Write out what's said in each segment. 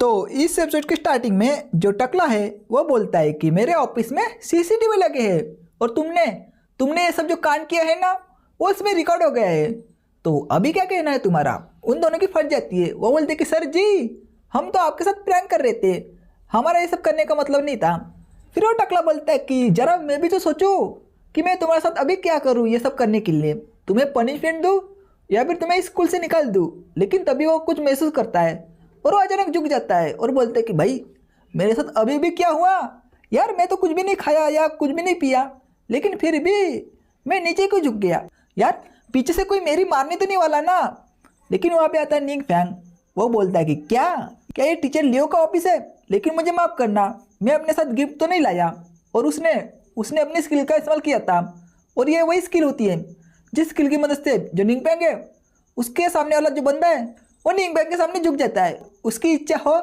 तो इस एपिसोड की स्टार्टिंग में जो टकला है वो बोलता है कि मेरे ऑफिस में सीसीटीवी लगे हैं और तुमने तुमने ये सब जो कांड किया है ना वो इसमें रिकॉर्ड हो गया है। तो अभी क्या कहना है तुम्हारा? उन दोनों की फट जाती है। वो बोलते कि सर जी हम तो आपके साथ प्रैंक कर रहे थे, हमारा ये सब करने का मतलब नहीं था। फिर वो टकला बोलता है कि जरा मैं भी तो सोचूं कि मैं तुम्हारे साथ अभी क्या करूं ये सब करने के लिए, तुम्हें पनिशमेंट दूं या फिर तुम्हें स्कूल से निकाल दूं। लेकिन तभी वो कुछ महसूस करता है और वो अचानक झुक जाता है और बोलते हैं कि भाई मेरे साथ अभी भी क्या हुआ यार, मैं तो कुछ भी नहीं खाया या कुछ भी नहीं पिया, लेकिन फिर भी मैं नीचे क्यों झुक गया यार, पीछे से कोई मेरी मारने तो नहीं वाला ना। लेकिन वहाँ पे आता है निंग फैंग। वो बोलता है कि क्या क्या ये टीचर लियो का ऑफिस है, लेकिन मुझे माफ़ करना, मैं अपने साथ गिफ्ट तो नहीं लाया। और उसने उसने अपनी स्किल का इस्तेमाल किया था और ये वही स्किल होती है जिस स्किल की मदद से जो निंग फैंग है उसके सामने वाला जो बंदा है वो निंग फैंग के सामने झुक जाता है। उसकी इच्छा हो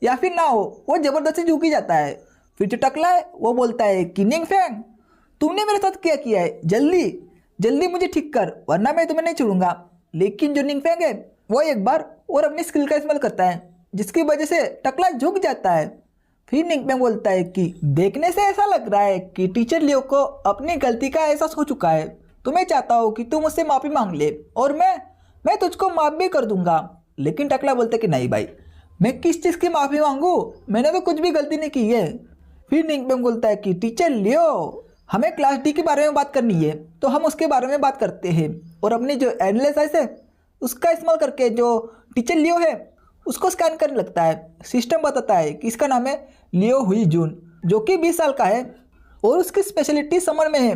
या फिर ना हो वो ज़बरदस्ती झुक ही जाता है। फिर जो टकला है वो बोलता है कि निंग फैंग तुमने मेरे साथ क्या किया है, जल्दी जल्दी मुझे ठीक कर वरना मैं तुम्हें नहीं छोड़ूंगा। लेकिन जो निंग फैंग है वो एक बार और अपनी स्किल का इस्तेमाल करता है जिसकी वजह से टकला झुक जाता है। फिर निंग फैंग बोलता है कि देखने से ऐसा लग रहा है कि टीचर लियो को अपनी गलती का एहसास हो चुका है, तो मैं चाहता हूँ कि तू मुझसे माफ़ी मांग ले और मैं तुझको माफ़ भी कर दूंगा। लेकिन टकला बोलता है कि नहीं भाई, मैं किस चीज़ की माफ़ी मांगू, मैंने तो कुछ भी गलती नहीं की है। फिर निंग फैंग बोलता है कि टीचर लियो हमें क्लास डी के बारे में बात करनी है तो हम उसके बारे में बात करते हैं और अपनी जो एनालिसिस है उसका इस्तेमाल करके जो टीचर लियो है उसको स्कैन करने लगता है। सिस्टम बताता है कि इसका नाम है लियो हुई जून, जो कि 20 साल का है और उसकी स्पेशलिटी समन में है,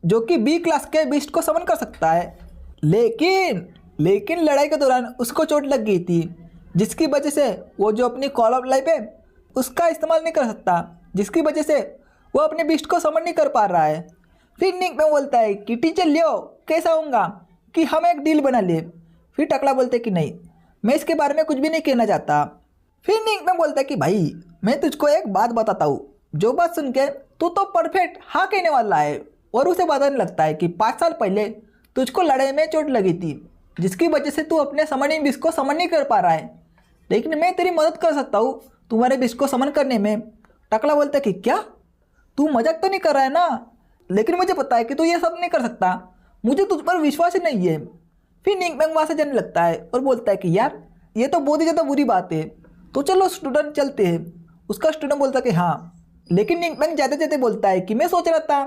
जो कि बी क्लास के बीस्ट को समन कर सकता है। लेकिन लड़ाई के दौरान उसको चोट लग गई थी जिसकी वजह से वो जो अपनी कॉल ऑफ लाइफ है उसका इस्तेमाल नहीं कर सकता, जिसकी वजह से वो अपने बीस्ट को समन नहीं कर पा रहा है। फिर निंग फैंग बोलता है कि टीचर लियो कैसा होगा कि हम एक डील बना ले। फिर टकला बोलते है कि नहीं, मैं इसके बारे में कुछ भी नहीं कहना चाहता। फिर निंग फैंग बोलता है कि भाई मैं तुझको एक बात बताता हूँ, जो बात सुन के तू तो परफेक्ट हाँ कहने वाला है। और उसे बताने लगता है कि 5 साल पहले तुझको लड़ाई में चोट लगी थी जिसकी वजह से तू अपने समनिंग बीस्ट को समन नहीं कर पा रहा है, लेकिन मैं तेरी मदद कर सकता हूँ तुम्हारे बीस्ट को समन करने में। टकला बोलता है कि क्या, तू मजाक तो नहीं कर रहा है ना? लेकिन मुझे पता है कि तू ये सब नहीं कर सकता, मुझे तुझ पर विश्वास ही नहीं है। फिर निंग फैंग वहाँ से जाने लगता है और बोलता है कि यार ये तो बहुत ही ज़्यादा बुरी बात है, तो चलो स्टूडेंट चलते हैं। उसका स्टूडेंट बोलता है कि हाँ, लेकिन निंग फैंग जाते जाते बोलता है कि मैं सोच रहा था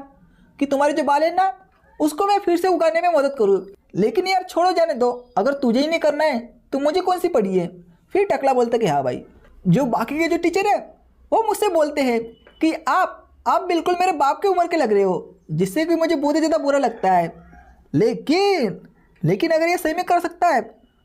कि तुम्हारे जो बाल है ना उसको मैं फिर से उगाने में मदद करूँ, लेकिन यार छोड़ो जाने दो, अगर तुझे ही नहीं करना है तो मुझे कौन सी पड़ी है। फिर टकला बोलता है कि हाँ भाई, जो बाकी के जो टीचर है वो मुझसे बोलते हैं कि आप बिल्कुल मेरे बाप की उम्र के लग रहे हो, जिससे कि मुझे बहुत ही ज़्यादा बुरा लगता है। लेकिन अगर ये सही में कर सकता है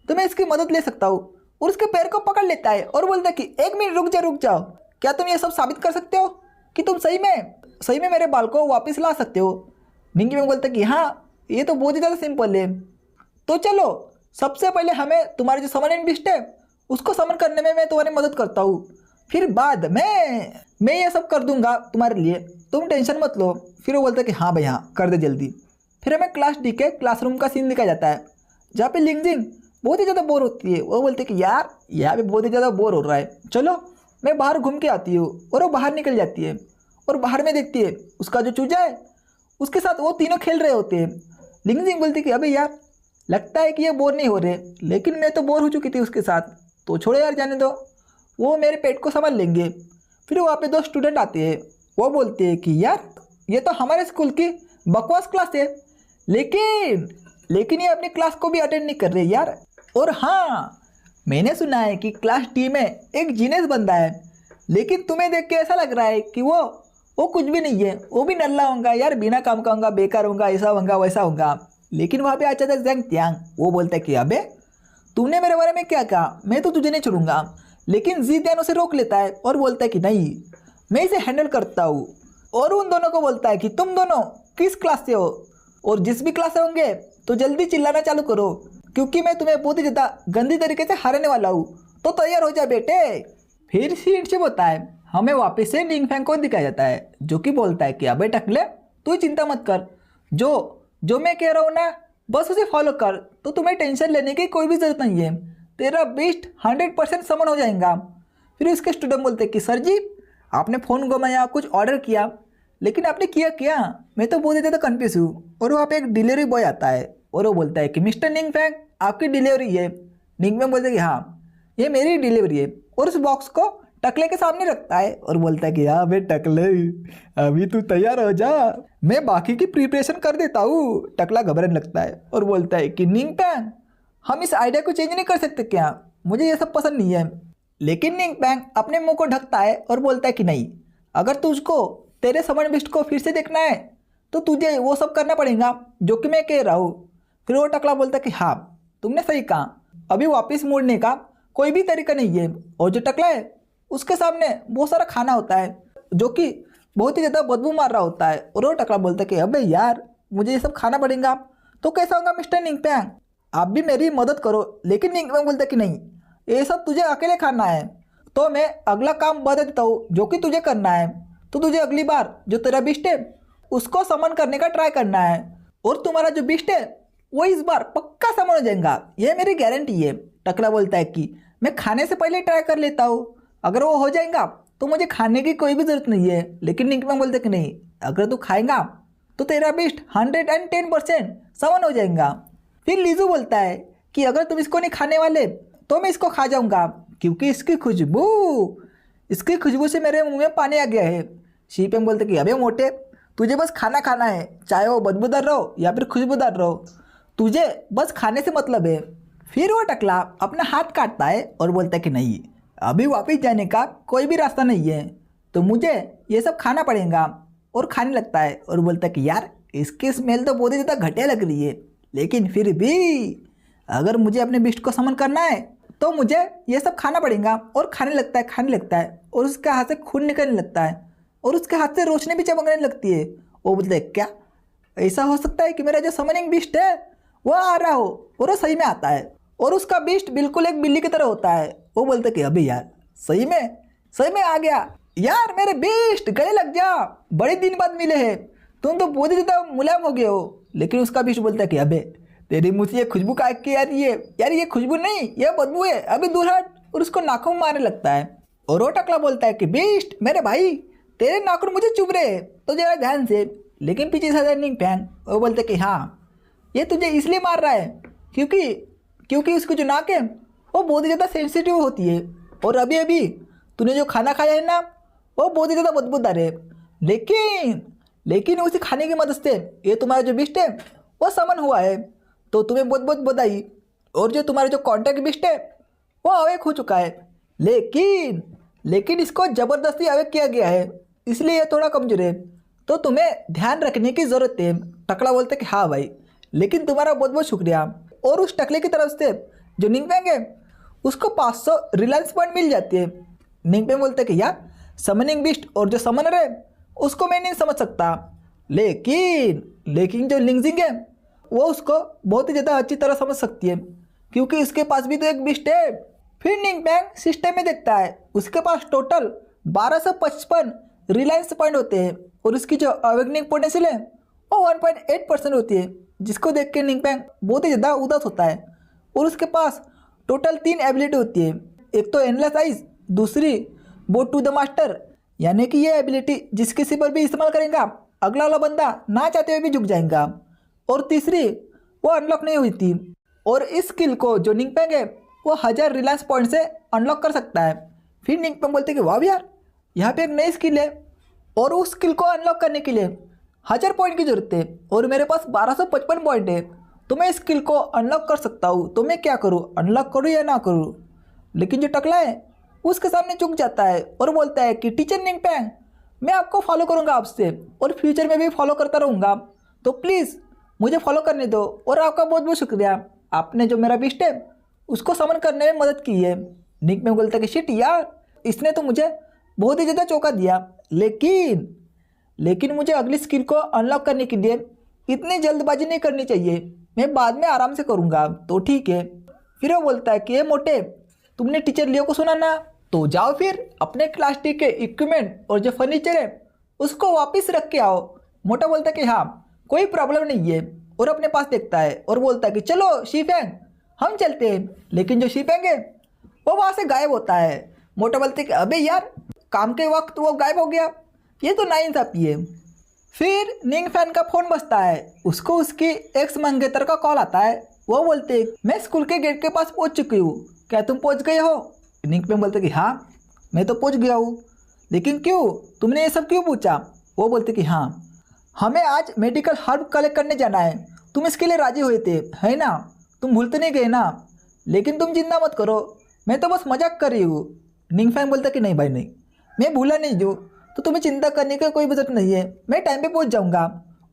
तो मैं इसकी मदद ले सकता हूँ। और उसके पैर को पकड़ लेता है और बोलता है कि एक मिनट रुक जाओ, क्या तुम ये सब साबित कर सकते हो कि तुम सही में मेरे बाल को वापस ला सकते हो? निंग फैंग बोलता है कि हाँ ये तो बहुत ही ज़्यादा सिंपल है, तो चलो सबसे पहले हमें तुम्हारे जो समन बिस्ट है उसको समन करने में मैं तुम्हारी मदद करता हूँ, फिर बाद में मैं ये सब कर दूंगा तुम्हारे लिए, तुम टेंशन मत लो। फिर वो बोलता है कि हाँ भाई हाँ कर दे जल्दी। फिर हमें क्लास डी के क्लासरूम का सीन दिखाया जाता है जहाँ पे लिंगजिंग बहुत ही ज़्यादा बोर होती है। वो बोलते हैं कि यार यहाँ पे बहुत ही ज़्यादा बोर हो रहा है, चलो मैं बाहर घूम के आती हूँ। और वो बाहर निकल जाती है और बाहर में देखती है उसका जो चूजा है उसके साथ वो तीनों खेल रहे होते हैं। लिंगजिंग बोलती है कि अबे यार लगता है कि ये बोर नहीं हो रहे, लेकिन मैं तो बोर हो चुकी थी उसके साथ, तो छोड़ो यार जाने दो, वो मेरे पेट को संभाल लेंगे। फिर वहाँ पे 2 स्टूडेंट आते हैं, वो बोलते हैं कि यार ये तो हमारे स्कूल की बकवास क्लास है, लेकिन ये अपनी क्लास को भी अटेंड नहीं कर रहे यार। और हाँ मैंने सुना है कि क्लास डी में एक जीनियस बंदा है, लेकिन तुम्हें देख के ऐसा लग रहा है कि वो कुछ भी नहीं है, वो भी नल्ला होगा यार, बिना काम का होगा, बेकार होगा, ऐसा होगा वैसा होगा। लेकिन वहाँ पे अच्छा था जंग त्यांग, वो बोलता है कि अबे तूने मेरे बारे में क्या कहा, मैं तो तुझे नहीं छोड़ूंगा। लेकिन जी त्यान उसे रोक लेता है और बोलता है कि नहीं मैं इसे हैंडल करता हूँ। और उन दोनों को बोलता है कि तुम दोनों किस क्लास से हो, और जिस भी क्लास से होंगे तो जल्दी चिल्लाना चालू करो, क्योंकि मैं तुम्हें बहुत ही ज़्यादा गंदी तरीके से हराने वाला हूँ, तो तैयार हो जा बेटे। फिर सीट से होता है हमें वापस से निंग फैंग को दिखाया जाता है, जो कि बोलता है कि अबे टकले तू चिंता मत कर, जो मैं कह रहा हूँ ना बस उसे फॉलो कर, तो तुम्हें टेंशन लेने की कोई भी ज़रूरत नहीं है, तेरा बीस्ट 100% समन हो जाएगा। फिर उसके स्टूडेंट बोलते कि सर जी आपने फ़ोन घुमाया, कुछ ऑर्डर किया, लेकिन आपने किया क्या? मैं तो बहुत ज़्यादा कन्फ्यूज हूँ। और वहाँ पे एक डिलीवरी बॉय आता है और वो बोलता है कि मिस्टर निंगफैंग आपकी डिलीवरी है। निंगफैंग बोलता है कि हाँ ये मेरी डिलीवरी है, और उस बॉक्स को टकले के सामने रखता है और बोलता है कि हाँ बे टकले अभी तू तैयार हो जा, मैं बाकी की प्रिपरेशन कर देता हूँ। टकला घबराने लगता है और बोलता है कि निंगफैंग हम इस आइडिया को चेंज नहीं कर सकते क्या? मुझे ये सब पसंद नहीं है। लेकिन निंगफैंग अपने मुंह को ढकता है और बोलता है कि नहीं, अगर तुझको तेरे समन बिस्ट को फिर से देखना है तो तुझे वो सब करना पड़ेगा जो कि मैं कह रहा हूँ। फिर वो टकला बोलता है कि हाँ तुमने सही कहा, अभी वापस मुड़ने का कोई भी तरीका नहीं है। और जो टकला है उसके सामने बहुत सारा खाना होता है जो कि बहुत ही ज़्यादा बदबू मार रहा होता है। और वो टकला बोलता है कि अबे यार मुझे ये सब खाना पड़ेगा तो कैसा होगा मिस्टर निंगफैंग, आप भी मेरी मदद करो। लेकिन निंगफैंग बोलता है कि नहीं ये सब तुझे अकेले खाना है, तो मैं अगला काम बता देता हूँ जो कि तुझे करना है। तो तुझे अगली बार जो तेरा बिस्ट है उसको समन करने का ट्राई करना है, और तुम्हारा जो बिस्ट है वो इस बार पक्का समन हो जाएगा, ये मेरी गारंटी है। टकला बोलता है कि मैं खाने से पहले ट्राई कर लेता हूँ, अगर वो हो जाएगा तो मुझे खाने की कोई भी ज़रूरत नहीं है। लेकिन निंगफैंग बोलते कि नहीं, अगर तू खाएगा तो तेरा बिस्ट 110% समन हो जाएगा। फिर लीजू बोलता है कि अगर तुम इसको नहीं खाने वाले तो मैं इसको खा जाऊंगा, क्योंकि इसकी खुशबू से मेरे मुंह में पानी आ गया है। शीपेंग बोलते कि अबे मोटे तुझे बस खाना खाना है, चाहे वो बदबूदार रहो या फिर खुशबूदार रहो, तुझे बस खाने से मतलब है। फिर वो टकला अपना हाथ काटता है और बोलता है कि नहीं, अभी वापस जाने का कोई भी रास्ता नहीं है, तो मुझे ये सब खाना पड़ेगा। और खाने लगता है और बोलता है कि यार इसकी स्मेल तो बहुत ही ज़्यादा घटिया लग रही है, लेकिन फिर भी अगर मुझे अपने बिस्ट को समन करना है तो मुझे ये सब खाना पड़ेगा। और खाने लगता है और उसके हाथ से खून निकलने लगता है और उसके हाथ से रोशनी भी चमकने लगती है। वो बोलता है क्या ऐसा हो सकता है कि मेरा जो समनिंग बिस्ट है वो आ रहा हो? और वो सही में आता है और उसका बिस्ट बिल्कुल एक बिल्ली की तरह होता है। वो बोलता है कि अबे यार सही में आ गया यार, मेरे बिस्ट गले लग जा, बड़े दिन बाद मिले हैं, तुम तो बहुत ही ज़्यादा मुलायम हो गए हो। लेकिन उसका बिस्ट बोलता है कि अबे तेरी मुझे ये खुशबू का कि यार ये खुशबू नहीं, ये बदबू है, अभी दूर हट। और उसको नाखून मारने लगता है। और वो टकला बोलता है कि बिस्ट मेरे भाई तेरे नाखून मुझे चुभ रहे हैं, तो जरा ध्यान से। लेकिन पीछे से निंगफैंग वो बोलते कि हाँ ये तुझे इसलिए मार रहा है क्योंकि उसकी जो नाक है वो बहुत ही ज़्यादा सेंसिटिव होती है, और अभी अभी तूने जो खाना खाया है ना वो बहुत ही ज़्यादा बदबूदार है। लेकिन उसी खाने की मदद से ये तुम्हारा जो बिस्ट है वो समन हुआ है, तो तुम्हें बहुत बहुत बधाई। और जो तुम्हारा जो कॉन्टैक्ट बिस्ट है वो अवेक हो चुका है, लेकिन इसको ज़बरदस्ती अवेक किया गया है, इसलिए ये थोड़ा कमजोर है, तो तुम्हें ध्यान रखने की ज़रूरत है। टकला बोलते कि हाँ भाई, लेकिन तुम्हारा बहुत बहुत शुक्रिया। और उस टकले की तरफ से जो निंगफैंग है उसको 500 रिलायंस पॉइंट मिल जाती है। निंगफैंग बोलते कि यार समनिंग बिस्ट और जो समनर है उसको मैं नहीं समझ सकता, लेकिन जो लिंगजिंग है वो उसको बहुत ही ज़्यादा अच्छी तरह समझ सकती है, क्योंकि इसके पास भी तो एक बिस्ट है। फिर निंगफैंग सिस्टम में देखता है उसके पास टोटल 1255 रिलायंस पॉइंट होते हैं, और उसकी जो अवेकनिंग पोटेंशियल है वो 1.8% होती है, जिसको देख के निंगफैंग बहुत ही ज़्यादा उदास होता है। और उसके पास टोटल 3 एबिलिटी होती है, एक तो एंडलेस आइज, दूसरी बोट टू द मास्टर, यानी कि ये एबिलिटी जिस किसी पर भी इस्तेमाल करेगा अगला वाला बंदा ना चाहते हुए भी झुक जाएगा, और तीसरी वो अनलॉक नहीं हुई थी। और इस स्किल को जो निंगफैंग है वो 1000 रिलायंस पॉइंट से अनलॉक कर सकता है। फिर निंगफैंग बोलते कि वाह यार यहाँ पे एक नई स्किल है, और उस स्किल को अनलॉक करने के लिए 1000 पॉइंट की जरूरत है, और मेरे पास 1255 पॉइंट है, तो मैं इस स्किल को अनलॉक कर सकता हूँ, तो मैं क्या करूँ, अनलॉक करूँ या ना करूँ? लेकिन जो टकला है उसके सामने झुक जाता है और बोलता है कि टीचर निंगफैंग मैं आपको फॉलो करूँगा आपसे, और फ्यूचर में भी फॉलो करता रहूँगा, तो प्लीज़ मुझे फॉलो करने दो। और आपका बहुत बहुत शुक्रिया, आपने जो मेरा बिस्ट है उसको समन करने में मदद की है। निंगफैंग बोलता है कि शिट यार इसने तो मुझे बहुत ही ज़्यादा चौंका दिया, लेकिन मुझे अगली स्किल को अनलॉक करने के लिए इतनी जल्दबाजी नहीं करनी चाहिए, मैं बाद में आराम से करूँगा, तो ठीक है। फिर वो बोलता है कि ये मोटे तुमने टीचर लियो को सुना ना, तो जाओ फिर अपने क्लास टी के इक्विपमेंट और जो फर्नीचर है उसको वापस रख के आओ। मोटा बोलता है कि हाँ कोई प्रॉब्लम नहीं है, और अपने पास देखता है और बोलता है कि चलो शीफेंग हम चलते हैं। लेकिन जो शीफेंग है वो वहाँ से गायब होता है। मोटा बोलते कि अबे यार, काम के वक्त वो गायब हो गया, ये तो नाइंसाफी है। फिर निंग फैन का फ़ोन बजता है, उसको उसकी एक्स मंगेतर का कॉल आता है। वो बोलते मैं स्कूल के गेट के पास पहुंच चुकी हूँ, क्या तुम पहुंच गए हो? निंग फैन बोलते कि हाँ मैं तो पहुंच गया हूँ, लेकिन क्यों, तुमने ये सब क्यों पूछा? वो बोलते कि हाँ हमें आज मेडिकल हर्ब कलेक्ट करने जाना है, तुम इसके लिए राजी हुए थे है ना, तुम भूल तो नहीं गए ना? लेकिन तुम चिंता मत करो, मैं तो बस मजाक कर रही हूँ। निंग फैन बोलता कि नहीं भाई नहीं, मैं भूला नहीं जो, तो तुम्हें चिंता करने का कोई जरूरत नहीं है, मैं टाइम पे पहुंच जाऊंगा।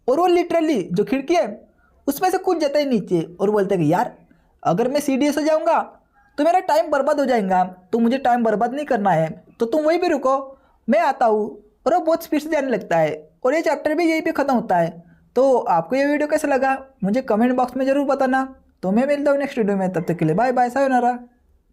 और वो लिटरली जो खिड़की है उसमें से कूद जाता है नीचे और बोलता है कि यार अगर मैं सीढ़ी से जाऊंगा तो मेरा टाइम बर्बाद हो जाएगा, तो मुझे टाइम बर्बाद नहीं करना है, तो तुम वहीं पे रुको, मैं आता हूँ। और वो बहुत स्पीड से जाने लगता है और ये चैप्टर भी यहीं पे ख़त्म होता है। तो आपको ये वीडियो कैसा लगा मुझे कमेंट बॉक्स में ज़रूर बताना। तो मैं मिलता हूँ नेक्स्ट वीडियो में, तब तक के लिए बाय बाय, सायोनारा।